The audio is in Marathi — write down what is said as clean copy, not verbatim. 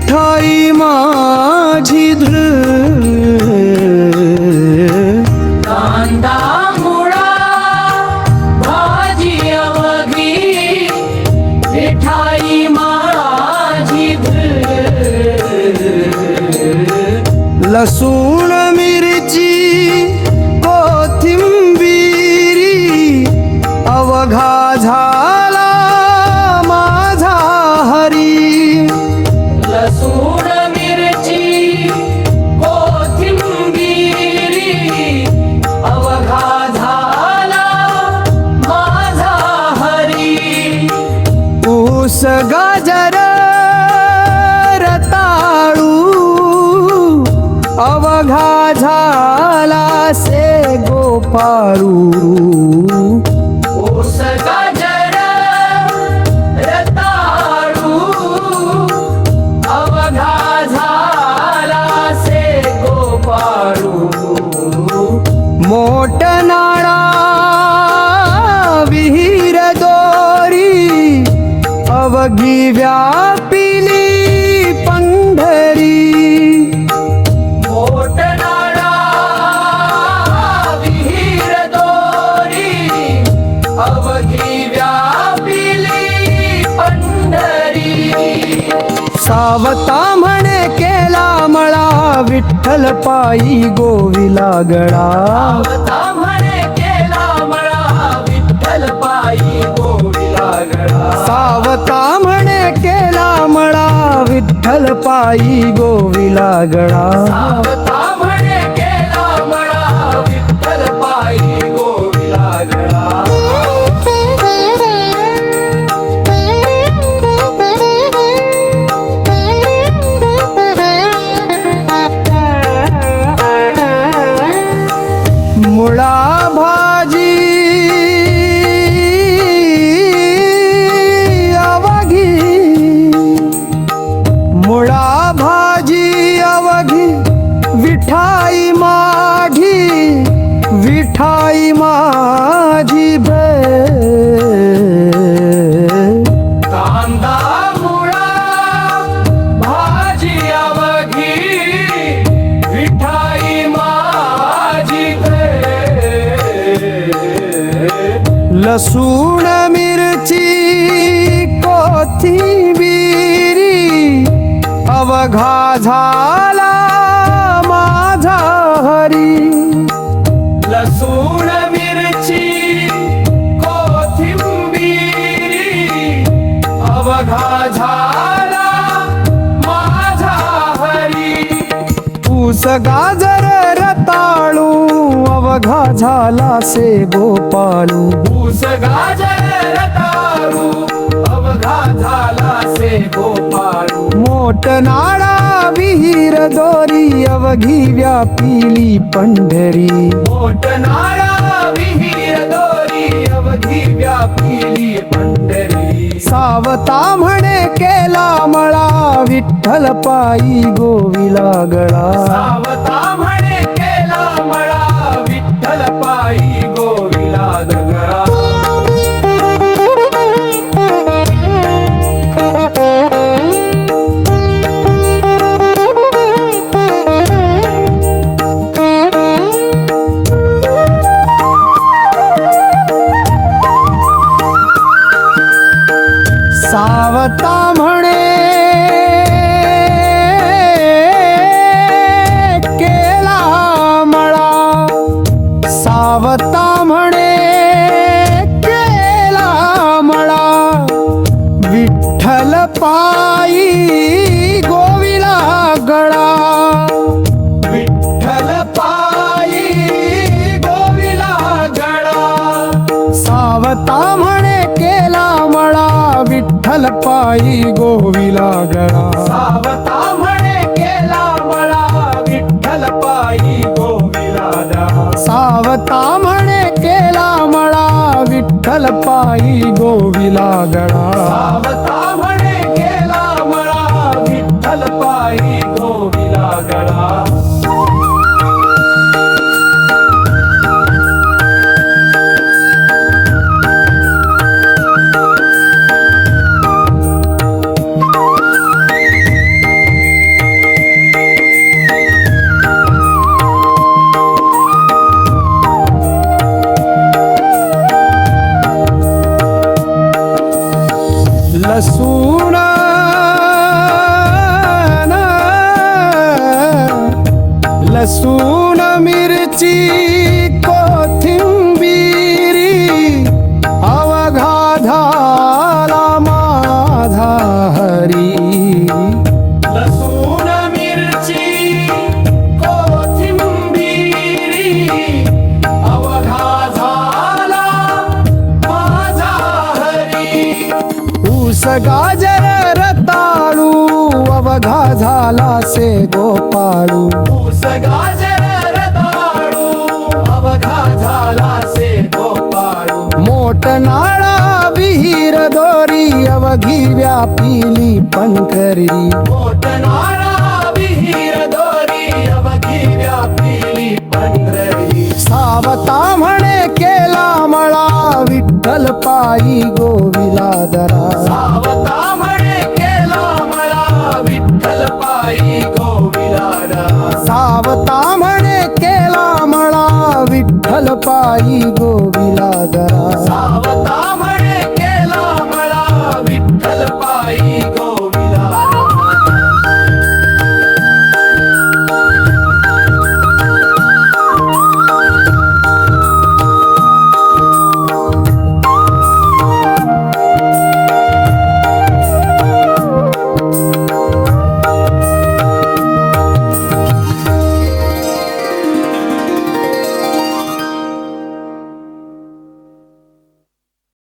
विठाई माझी कांदा मुळा भाजी अवघी विठाई माझी लसूण मिरची कोथिंबिरी अवघा झाला माझा हरी लसूण मिरची कोथिंबिरी अवघा झाला माझा हरी ऊस गाजर रताळू अवघा झाला से गोपाळू ऊस गाजर रताळू अवघा झाला से गोपाळू मोठ नाळा विहीर दोरी अवघी व्यापिली पंढरी मोठनाळा विहीर दोरी अवघी व्यापिली पंढरी सावता म्हणे केला मळा विठ्ठल पायी गोविला गळा सावता म्हणे केला मळा विठ्ठल पायी गोविला गळा सावता म्हणे केला मळा विठ्ठल पायी गोविला गळा सावता म्हणे केला मळा विठ्ठल पायी गोविला गळा मुळा भाजी अवघी मुळा भाजी अवघी विठाई माझी कांदा मुळा भाजी अवघी विठाई माझी लसूण मिरची कोथिंबिरी अवघा झाला माझा हरी लसूण मिरची कोथिंबिरी अवघा झाला माझा हरी ऊस गाजर रताळू अवघा झाला से गोपाळू ऊस गाजर रताळू अवघा झाला से गोपाळू मोठ नाळा विहीर दोरी अवघी व्यापिली पंढरी मोठनाळा विहीर दोरी अवघी व्यापिली पंढरी सावता म्हणे केला मळा विठ्ठल पायी गोविला गळा सावता म्हणे केला मळा विठ्ठल पायी गोविला गळा सावता म्हणे केला मळा सावता म्हणे केला मळा विठ्ठल पायी गोविला गळा विठ्ठल पायी गोविला गळा सावता म्हणे केला मळा विठ्ठल पायी गोविला गळा सावता म्हणे केला मळा विठ्ठल पायी गोविला गळा सावता म्हणे केला मळा विठ्ठल पायी गोविला गळा सावता म्हणे केला मळा विठ्ठल पायी गोविला गळा लसूण लसूण मिरची कोथिंबिरी अवघा झाला माझा हरी लसूण मिरची कोथिंबिरी अवघा झाला माझा हरी ऊस गाजर रताळू अवघा झाला से गोपाळू ऊस गाजर रताळू अवघा झाला से गोपाळू मोठ नाळा विहीर दोरी अवघी व्यापिली पंखरी मोठनाळा विहीर दोरी अवघी व्यापिली पंढरी सावता म्हणे केला मळा विठ्ठल पायी गोविला दरा सावता म्हणे केला मला विठ्ठल पायी गोविलाला सावता म्हणे केला मळा विठ्ठल पायी गो